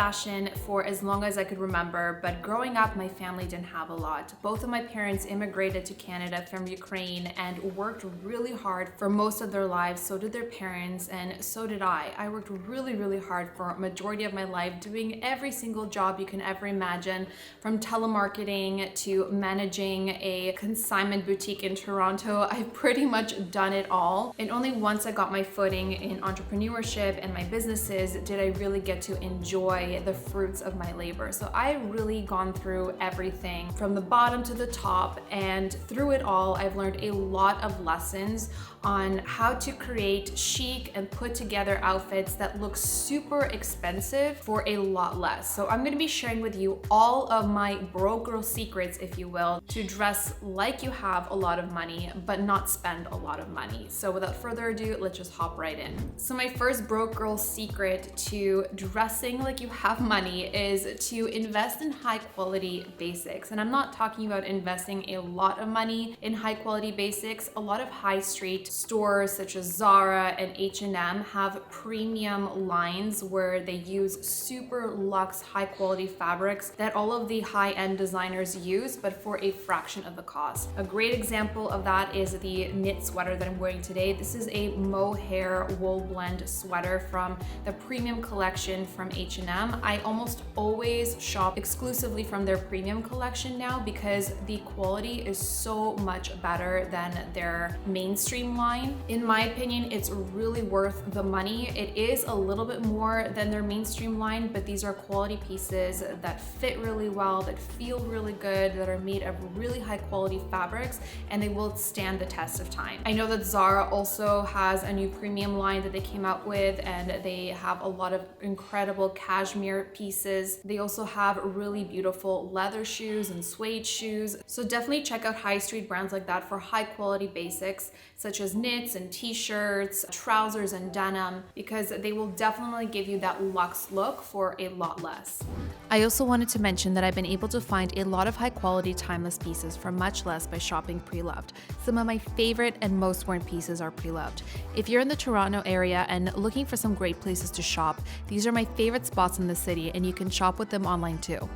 fashion for as long as I could remember, but growing up, my family didn't have a lot. Both of my parents immigrated to Canada from Ukraine and worked really hard for most of their lives. So did their parents, and so did I. I worked really, really hard for a majority of my life, doing every single job you can ever imagine, from telemarketing to managing a consignment boutique in Toronto. I've pretty much done it all. And only once I got my footing in entrepreneurship and my businesses did I really get to enjoy the fruits of my labor. So I really gone through everything from the bottom to the top, and through it all, I've learned a lot of lessons on how to create chic and put together outfits that look super expensive for a lot less. So I'm gonna be sharing with you all of my broke girl secrets, if you will, to dress like you have a lot of money, but not spend a lot of money. So without further ado, let's just hop right in. So my first broke girl secret to dressing like you have money is to invest in high quality basics. And I'm not talking about investing a lot of money in high quality basics. A lot of high street stores such as Zara and H&M have premium lines where they use super luxe high quality fabrics that all of the high-end designers use, but for a fraction of the cost. A great example of that is the knit sweater that I'm wearing today. This is a mohair wool blend sweater from the premium collection from H&M. I almost always shop exclusively from their premium collection now because the quality is so much better than their mainstream line. In my opinion, it's really worth the money. It is a little bit more than their mainstream line, but these are quality pieces that fit really well, that feel really good, that are made of really high quality fabrics, and they will stand the test of time. I know that Zara also has a new premium line that they came out with, and they have a lot of incredible cashmere pieces. They also have really beautiful leather shoes and suede shoes. So definitely check out high street brands like that for high quality basics, such as knits and t-shirts, trousers and denim, because they will definitely give you that luxe look for a lot less. I also wanted to mention that I've been able to find a lot of high quality timeless pieces for much less by shopping pre-loved. Some of my favorite and most worn pieces are pre-loved. If you're in the Toronto area and looking for some great places to shop, these are my favorite spots in the city, and you can shop with them online too.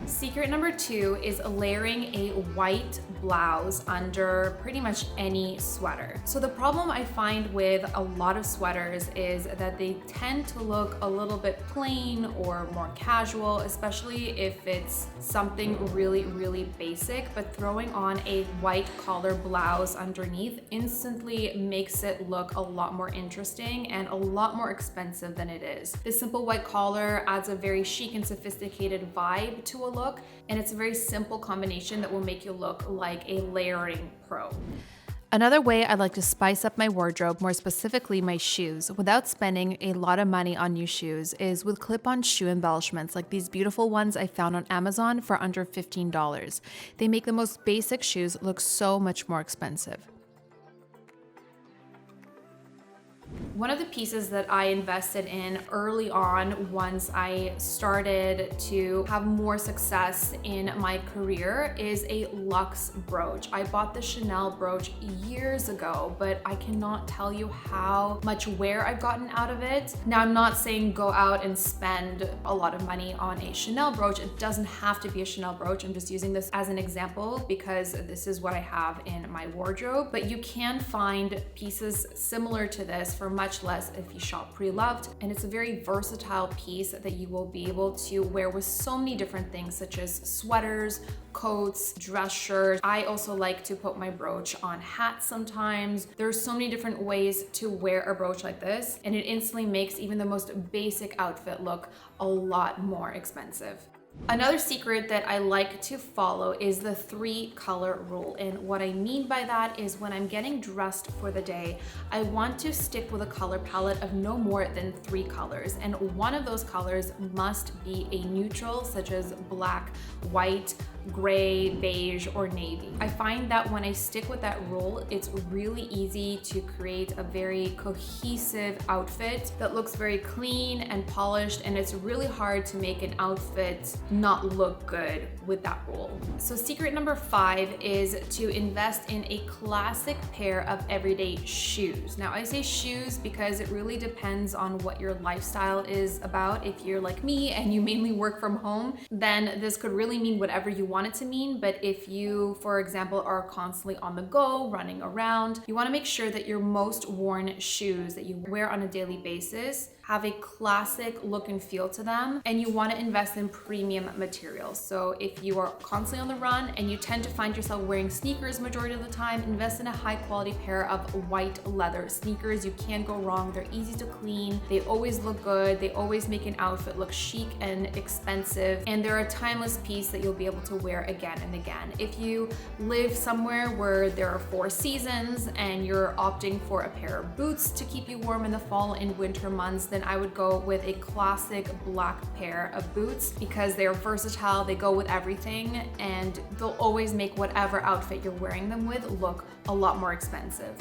Secret number 2 is layering a white blouse under pretty much any sweater. So the problem I find with a lot of sweaters is that they tend to look a little bit plain or more casual, especially if it's something really, really basic, but throwing on a white collar blouse underneath instantly makes it look a lot more interesting and a lot more expensive than it is. This simple white collar adds a very chic and sophisticated vibe to a look, and it's a very simple combination that will make you look like a layering pro. Another way I like to spice up my wardrobe, more specifically my shoes, without spending a lot of money on new shoes, is with clip-on shoe embellishments like these beautiful ones I found on Amazon for under $15. They make the most basic shoes look so much more expensive. One of the pieces that I invested in early on once I started to have more success in my career is a luxe brooch. I bought the Chanel brooch years ago, but I cannot tell you how much wear I've gotten out of it. Now, I'm not saying go out and spend a lot of money on a Chanel brooch. It doesn't have to be a Chanel brooch. I'm just using this as an example because this is what I have in my wardrobe, but you can find pieces similar to this for much less if you shop pre-loved, and it's a very versatile piece that you will be able to wear with so many different things such as sweaters, coats, dress shirts. I also like to put my brooch on hats sometimes. There's so many different ways to wear a brooch like this, and it instantly makes even the most basic outfit look a lot more expensive. Another secret that I like to follow is the 3-color rule. And what I mean by that is when I'm getting dressed for the day, I want to stick with a color palette of no more than 3 colors. And one of those colors must be a neutral, such as black, white, gray, beige, or navy. I find that when I stick with that rule, it's really easy to create a very cohesive outfit that looks very clean and polished, and it's really hard to make an outfit not look good with that rule. So secret number 5 is to invest in a classic pair of everyday shoes. Now I say shoes because it really depends on what your lifestyle is about. If you're like me and you mainly work from home, then this could really mean whatever you want it to mean. But if you, for example, are constantly on the go, running around, you want to make sure that your most worn shoes that you wear on a daily basis have a classic look and feel to them, and you want to invest in premium materials. So if you are constantly on the run and you tend to find yourself wearing sneakers majority of the time, invest in a high quality pair of white leather sneakers. You can't go wrong. They're easy to clean. They always look good. They always make an outfit look chic and expensive, and they're a timeless piece that you'll be able to wear again and again. If you live somewhere where there are 4 seasons and you're opting for a pair of boots to keep you warm in the fall and winter months, then I would go with a classic black pair of boots because they're versatile, they go with everything, and they'll always make whatever outfit you're wearing them with look a lot more expensive.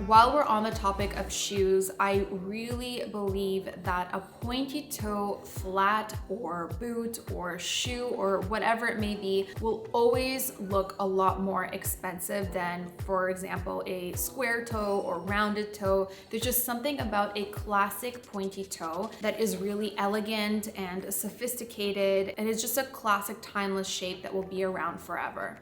While we're on the topic of shoes, I really believe that a pointy toe flat or boot or shoe or whatever it may be will always look a lot more expensive than, for example, a square toe or rounded toe. There's just something about a classic pointy toe that is really elegant and sophisticated, and it's just a classic timeless shape that will be around forever.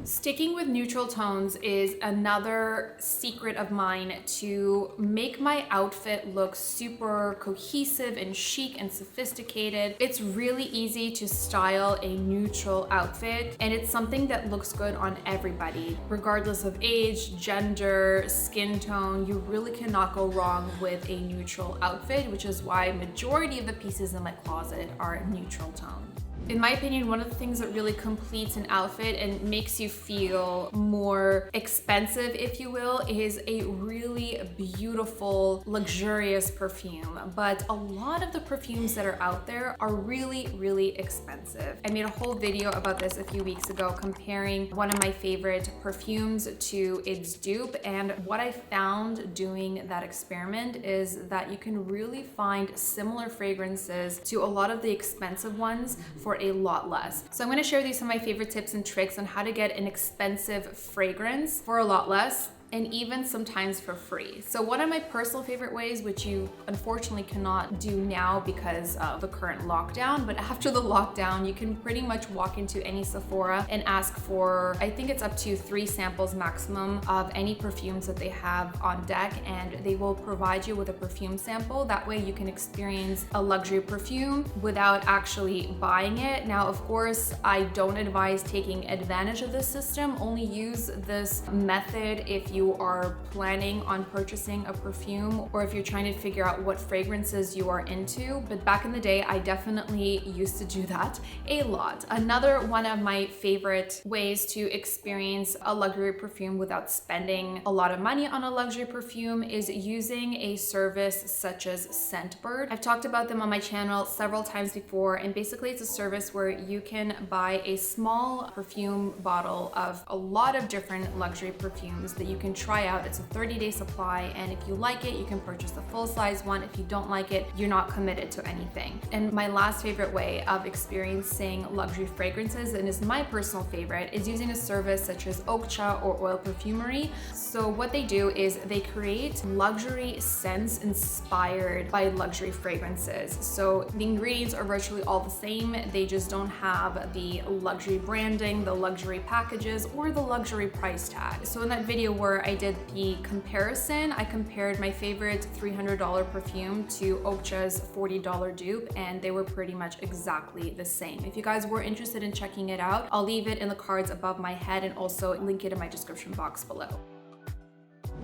Sticking with neutral tones is another secret of mine to make my outfit look super cohesive and chic and sophisticated. It's really easy to style a neutral outfit, and it's something that looks good on everybody, regardless of age, gender, skin tone. You really cannot go wrong with a neutral outfit, which is why majority of the pieces in my closet are neutral tone. In my opinion, one of the things that really completes an outfit and makes you feel more expensive, if you will, is a really beautiful, luxurious perfume. But a lot of the perfumes that are out there are really, really expensive. I made a whole video about this a few weeks ago, comparing one of my favorite perfumes to its dupe. And what I found doing that experiment is that you can really find similar fragrances to a lot of the expensive ones for a lot less. So I'm going to share with you some of my favorite tips and tricks on how to get an expensive fragrance for a lot less, and even sometimes for free. So one of my personal favorite ways, which you unfortunately cannot do now because of the current lockdown, but after the lockdown, you can pretty much walk into any Sephora and ask for, I think it's up to 3 samples maximum of any perfumes that they have on deck, and they will provide you with a perfume sample. That way you can experience a luxury perfume without actually buying it. Now, of course, I don't advise taking advantage of this system. Only use this method if you are planning on purchasing a perfume or if you're trying to figure out what fragrances you are into. But back in the day, I definitely used to do that a lot. Another one of my favorite ways to experience a luxury perfume without spending a lot of money on a luxury perfume is using a service such as Scentbird. I've talked about them on my channel several times before, and basically it's a service where you can buy a small perfume bottle of a lot of different luxury perfumes that you can try out. It's a 30-day supply, and if you like it, you can purchase the full-size one. If you don't like it, you're not committed to anything. And my last favorite way of experiencing luxury fragrances, and is my personal favorite, is using a service such as Okcha or Oil Perfumery. So what they do is they create luxury scents inspired by luxury fragrances. So the ingredients are virtually all the same. They just don't have the luxury branding, the luxury packages, or the luxury price tag. So in that video where I did the comparison, I compared my favorite $300 perfume to Okcha's $40 dupe, and they were pretty much exactly the same. If you guys were interested in checking it out, I'll leave it in the cards above my head and also link it in my description box below.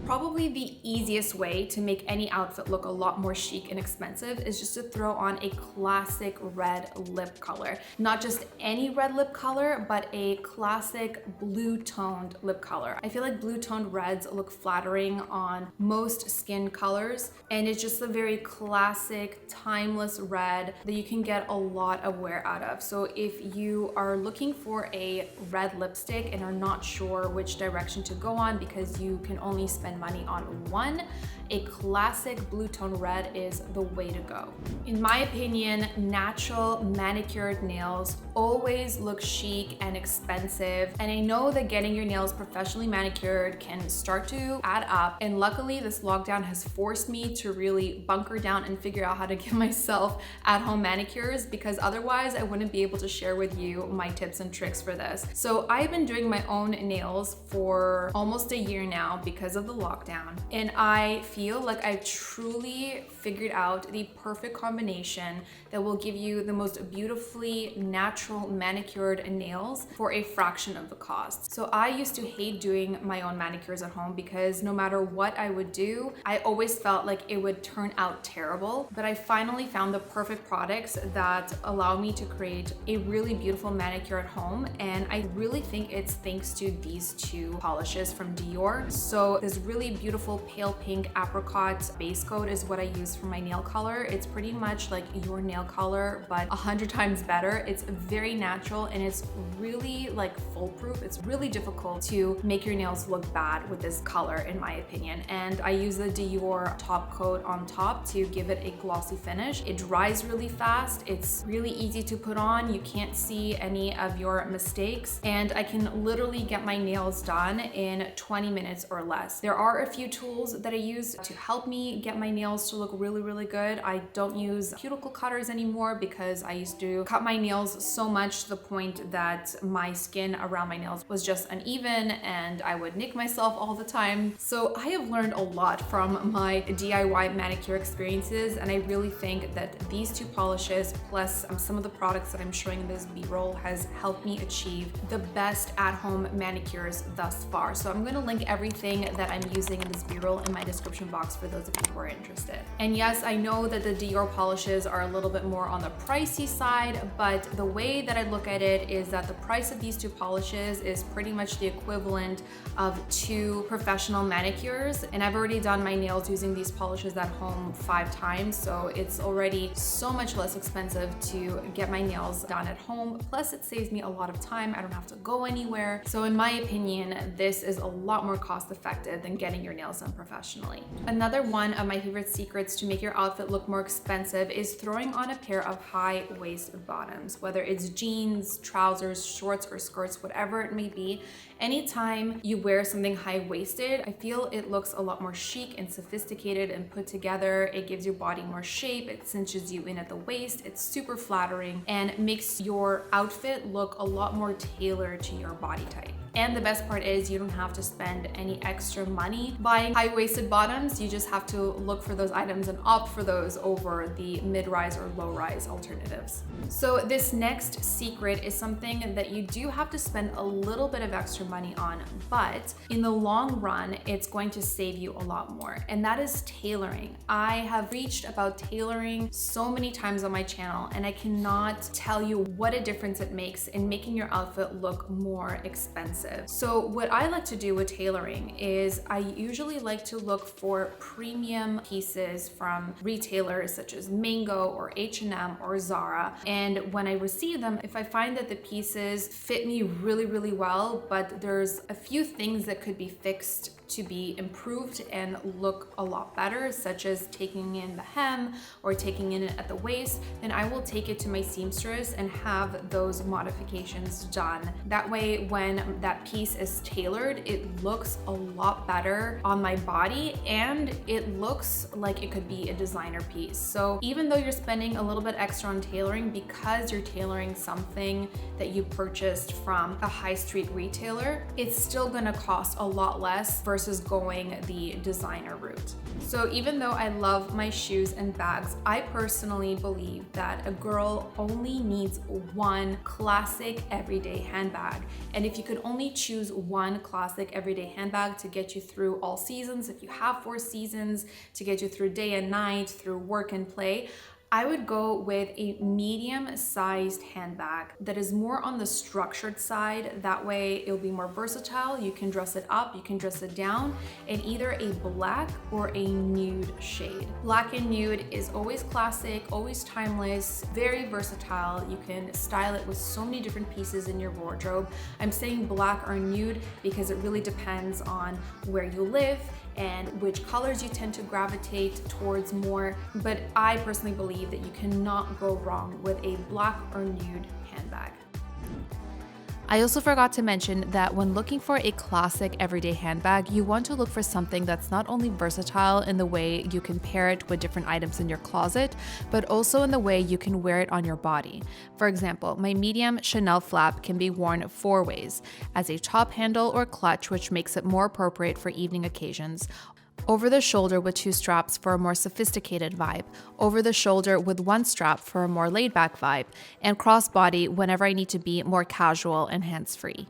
Probably the easiest way to make any outfit look a lot more chic and expensive is just to throw on a classic red lip color. Not just any red lip color, but a classic blue-toned lip color. I feel like blue-toned reds look flattering on most skin colors, and it's just a very classic, timeless red that you can get a lot of wear out of. So if you are looking for a red lipstick and are not sure which direction to go on because you can only spend spend money on one, a classic blue tone red is the way to go. In my opinion, natural manicured nails always look chic and expensive, and I know that getting your nails professionally manicured can start to add up, and luckily this lockdown has forced me to really bunker down and figure out how to give myself at-home manicures, because otherwise I wouldn't be able to share with you my tips and tricks for this. So I've been doing my own nails for almost a year now because of the lockdown, and I feel like I've truly figured out the perfect combination that will give you the most beautifully natural manicured nails for a fraction of the cost. So I used to hate doing my own manicures at home because no matter what I would do, I always felt like it would turn out terrible. But I finally found the perfect products that allow me to create a really beautiful manicure at home, and I really think it's thanks to these two polishes from Dior. So this really beautiful pale pink apricot base coat is what I use for my nail color. It's pretty much like your nail color, but 100 times better. It's very natural and it's really like foolproof. It's really difficult to make your nails look bad with this color, in my opinion. And I use the Dior top coat on top to give it a glossy finish. It dries really fast. It's really easy to put on. You can't see any of your mistakes, and I can literally get my nails done in 20 minutes or less. There are a few tools that I use to help me get my nails to look really, really good. I don't use cuticle cutters anymore because I used to cut my nails so much to the point that my skin around my nails was just uneven and I would nick myself all the time. So I have learned a lot from my DIY manicure experiences, and I really think that these two polishes plus some of the products that I'm showing in this B-roll has helped me achieve the best at-home manicures thus far. So I'm going to link everything that I'm using in this B-roll in my description box for those of you who are interested. And yes, I know that the Dior polishes are a little bit more on the pricey side, but the way that I look at it is that the price of these two polishes is pretty much the equivalent of 2 professional manicures. And I've already done my nails using these polishes at home 5 times, so it's already so much less expensive to get my nails done at home. Plus it saves me a lot of time. I don't have to go anywhere. So in my opinion, this is a lot more cost effective than getting your nails done professionally. Another one of my favorite secrets to make your outfit look more expensive is throwing on a pair of high-waisted bottoms, whether it's jeans, trousers, shorts, or skirts, whatever it may be. Anytime you wear something high-waisted, I feel it looks a lot more chic and sophisticated and put together. It gives your body more shape, it cinches you in at the waist, it's super flattering, and makes your outfit look a lot more tailored to your body type. And the best part is you don't have to spend any extra money buying high-waisted bottoms. You just have to look for those items and opt for those over the mid-rise or low-rise alternatives. So this next secret is something that you do have to spend a little bit of extra money on, but in the long run, it's going to save you a lot more. And that is tailoring. I have preached about tailoring so many times on my channel, and I cannot tell you what a difference it makes in making your outfit look more expensive. So what I like to do with tailoring is I usually like to look for premium pieces from retailers such as Mango or H&M or Zara. And when I receive them, if I find that the pieces fit me really, really well, but there's a few things that could be fixed to be improved and look a lot better, such as taking in the hem or taking in it at the waist, then I will take it to my seamstress and have those modifications done. That way, when that piece is tailored, it looks a lot better on my body and it looks like it could be a designer piece. So even though you're spending a little bit extra on tailoring, because you're tailoring something that you purchased from a high street retailer, it's still gonna cost a lot less versus going the designer route. So even though I love my shoes and bags, I personally believe that a girl only needs one classic everyday handbag. And if you could only choose one classic everyday handbag to get you through all seasons, if you have 4 seasons, to get you through day and night, through work and play, I would go with a medium-sized handbag that is more on the structured side. That way it'll be more versatile. You can dress it up, you can dress it down in either a black or a nude shade. Black and nude is always classic, always timeless, very versatile. You can style it with so many different pieces in your wardrobe. I'm saying black or nude because it really depends on where you live and which colors you tend to gravitate towards more. But I personally believe that you cannot go wrong with a black or nude handbag. I also forgot to mention that when looking for a classic everyday handbag, you want to look for something that's not only versatile in the way you can pair it with different items in your closet, but also in the way you can wear it on your body. For example, my medium Chanel flap can be worn 4 ways: as a top handle or clutch, which makes it more appropriate for evening occasions; over the shoulder with 2 straps for a more sophisticated vibe; over the shoulder with 1 strap for a more laid back vibe; and crossbody whenever I need to be more casual and hands-free.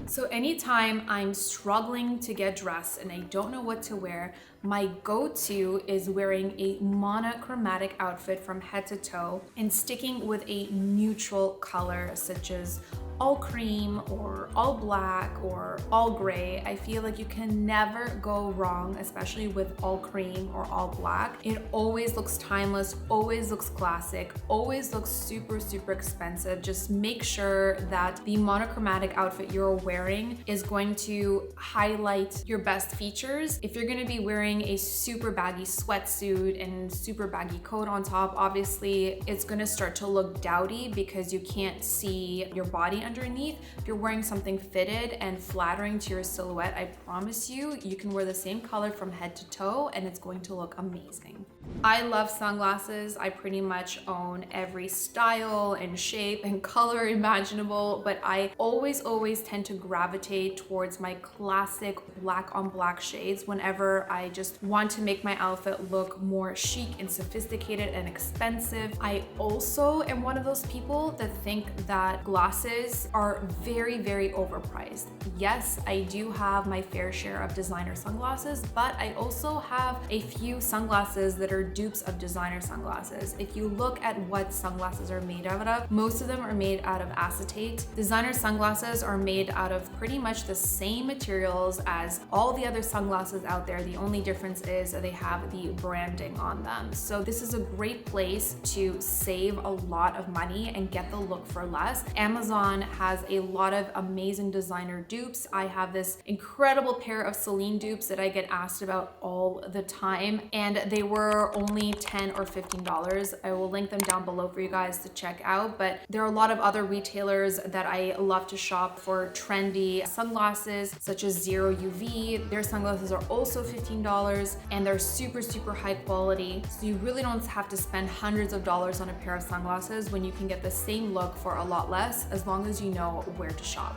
So anytime I'm struggling to get dressed and I don't know what to wear, my go-to is wearing a monochromatic outfit from head to toe and sticking with a neutral color such as all cream or all black or all gray. I feel like you can never go wrong, especially with all cream or all black. It always looks timeless, always looks classic, always looks super, super expensive. Just make sure that the monochromatic outfit you're wearing is going to highlight your best features. If you're gonna be wearing a super baggy sweatsuit and super baggy coat on top, obviously it's gonna start to look dowdy because you can't see your body underneath. If you're wearing something fitted and flattering to your silhouette, I promise you, you can wear the same color from head to toe and it's going to look amazing. I love sunglasses. I pretty much own every style and shape and color imaginable, but I always tend to gravitate towards my classic black on black shades whenever I just want to make my outfit look more chic and sophisticated and expensive. I also am one of those people that think that glasses are very, very overpriced. Yes, I do have my fair share of designer sunglasses, but I also have a few sunglasses that are dupes of designer sunglasses. If you look at what sunglasses are made out of, most of them are made out of acetate. Designer sunglasses are made out of pretty much the same materials as all the other sunglasses out there. The only difference is that they have the branding on them. So this is a great place to save a lot of money and get the look for less. Amazon has a lot of amazing designer dupes. I have this incredible pair of Celine dupes that I get asked about all the time, and they were only $10 or $15. I will link them down below for you guys to check out, but there are a lot of other retailers that I love to shop for trendy sunglasses such as Zero UV. Their sunglasses are also $15 and they're super, super high quality. So you really don't have to spend hundreds of dollars on a pair of sunglasses when you can get the same look for a lot less, as long as you know where to shop.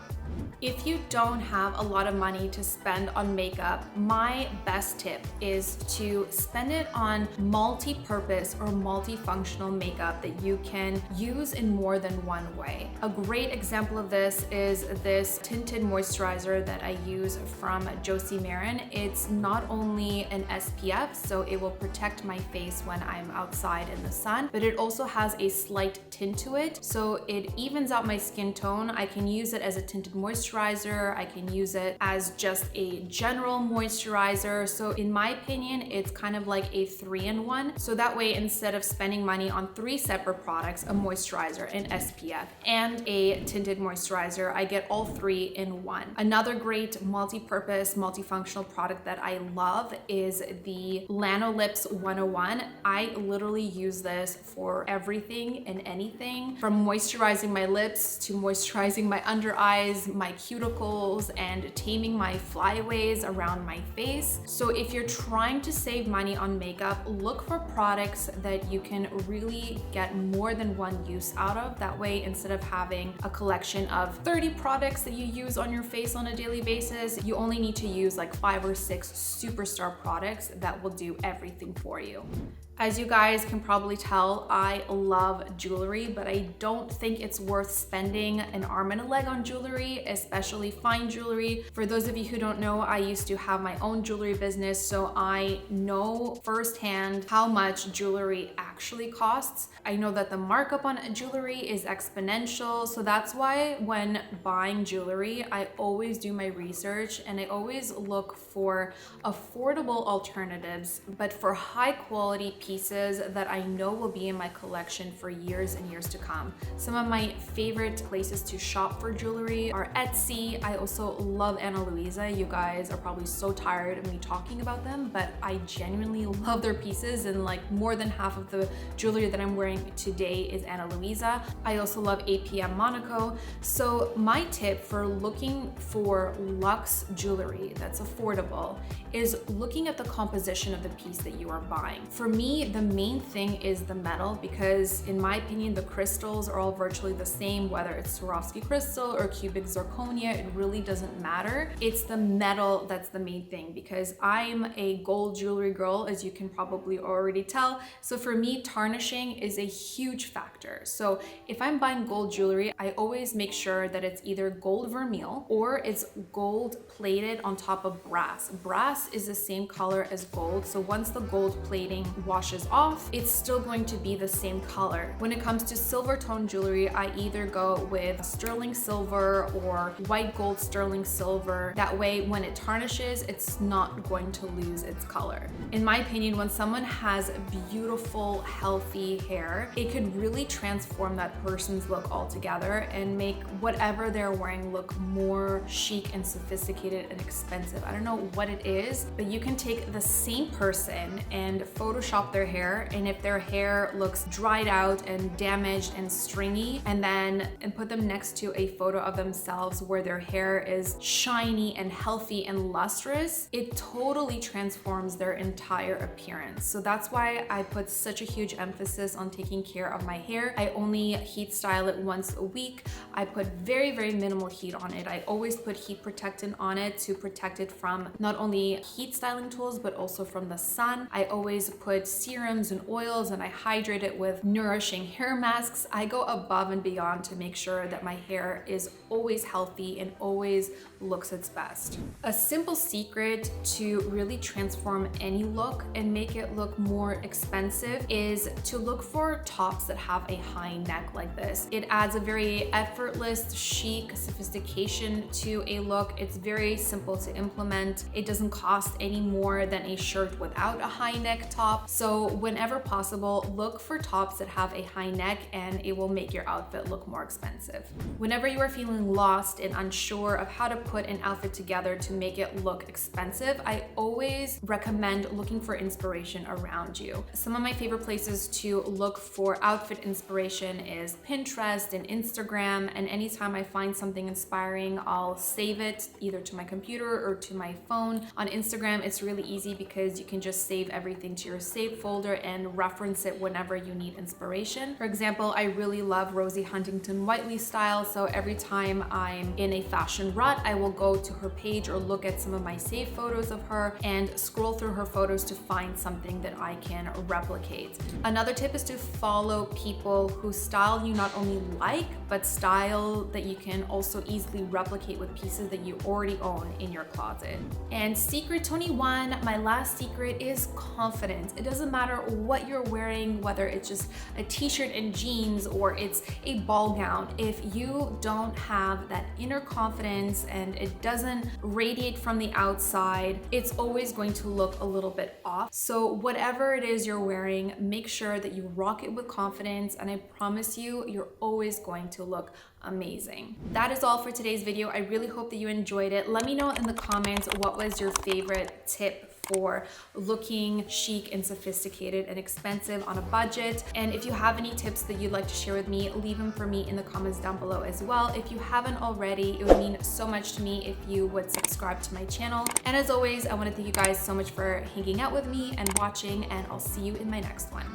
If you don't have a lot of money to spend on makeup, my best tip is to spend it on multi-purpose or multifunctional makeup that you can use in more than one way. A great example of this is this tinted moisturizer that I use from Josie Maran. It's not only an SPF, so it will protect my face when I'm outside in the sun, but it also has a slight tint to it, so it evens out my skin tone. I can use it as a tinted moisturizer, I can use it as just a general moisturizer. So in my opinion, it's kind of like a 3-in-1. So that way, instead of spending money on 3 separate products, a moisturizer, an SPF, and a tinted moisturizer, I get all 3 in one. Another great multi-purpose, multifunctional product that I love is the Lanolips 101. I literally use this for everything and anything, from moisturizing my lips to moisturizing my under eyes, my cuticles, and taming my flyaways around my face. So if you're trying to save money on makeup, look for products that you can really get more than one use out of. That way, instead of having a collection of 30 products that you use on your face on a daily basis, you only need to use like 5 or 6 superstar products that will do everything for you. As you guys can probably tell, I love jewelry, but I don't think it's worth spending an arm and a leg on jewelry, especially fine jewelry. For those of you who don't know, I used to have my own jewelry business, so I know firsthand how much jewelry actually actually costs. I know that the markup on jewelry is exponential, so that's why when buying jewelry, I always do my research and I always look for affordable alternatives, but for high quality pieces that I know will be in my collection for years and years to come. Some of my favorite places to shop for jewelry are Etsy. I also love Ana Luisa. You guys are probably so tired of me talking about them, but I genuinely love their pieces, and like more than half of the jewelry that I'm wearing today is Ana Luisa. I also love APM Monaco. So my tip for looking for luxe jewelry that's affordable is looking at the composition of the piece that you are buying. For me, the main thing is the metal, because in my opinion, the crystals are all virtually the same, whether it's Swarovski crystal or cubic zirconia, it really doesn't matter. It's the metal that's the main thing, because I'm a gold jewelry girl, as you can probably already tell. So for me, tarnishing is a huge factor. So if I'm buying gold jewelry, I always make sure that it's either gold vermeil or it's gold plated on top of brass. Brass is the same color as gold, so once the gold plating washes off, it's still going to be the same color. When it comes to silver tone jewelry, I either go with sterling silver or white gold sterling silver. That way, when it tarnishes, it's not going to lose its color. In my opinion, when someone has beautiful, healthy hair, it could really transform that person's look altogether and make whatever they're wearing look more chic and sophisticated and expensive. I don't know what it is, but you can take the same person and Photoshop their hair, and if their hair looks dried out and damaged and stringy, and put them next to a photo of themselves where their hair is shiny and healthy and lustrous, it totally transforms their entire appearance. So that's why I put such a huge emphasis on taking care of my hair. I only heat style it once a week. I put very, very minimal heat on it. I always put heat protectant on it to protect it from not only heat styling tools, but also from the sun. I always put serums and oils, and I hydrate it with nourishing hair masks. I go above and beyond to make sure that my hair is always healthy and always looks its best. A simple secret to really transform any look and make it look more expensive is to look for tops that have a high neck like this. It adds a very effortless, chic sophistication to a look. It's very simple to implement. It doesn't cost any more than a shirt without a high neck top. So whenever possible, look for tops that have a high neck, and it will make your outfit look more expensive. Whenever you are feeling lost and unsure of how to put an outfit together to make it look expensive, I always recommend looking for inspiration around you. Some of my favorite places to look for outfit inspiration is Pinterest and Instagram, and anytime I find something inspiring, I'll save it either to my computer or to my phone. On Instagram, it's really easy because you can just save everything to your saved folder and reference it whenever you need inspiration. For example, I really love Rosie Huntington Whiteley style, so every time I'm in a fashion rut, I will go to her page or look at some of my saved photos of her and scroll through her photos to find something that I can replicate. Another tip is to follow people whose style you not only like, but style that you can also easily replicate with pieces that you already own in your closet. And secret 21, my last secret, is confidence. It doesn't matter what you're wearing, whether it's just a t-shirt and jeans or it's a ball gown. If you don't have that inner confidence and it doesn't radiate from the outside, it's always going to look a little bit off. So whatever it is you're wearing, make sure that you rock it with confidence, and I promise you, you're always going to look amazing. That is all for today's video. I really hope that you enjoyed it. Let me know in the comments what was your favorite tip for looking chic and sophisticated and expensive on a budget. And if you have any tips that you'd like to share with me, leave them for me in the comments down below as well. If you haven't already, it would mean so much to me if you would subscribe to my channel. And as always, I want to thank you guys so much for hanging out with me and watching, and I'll see you in my next one.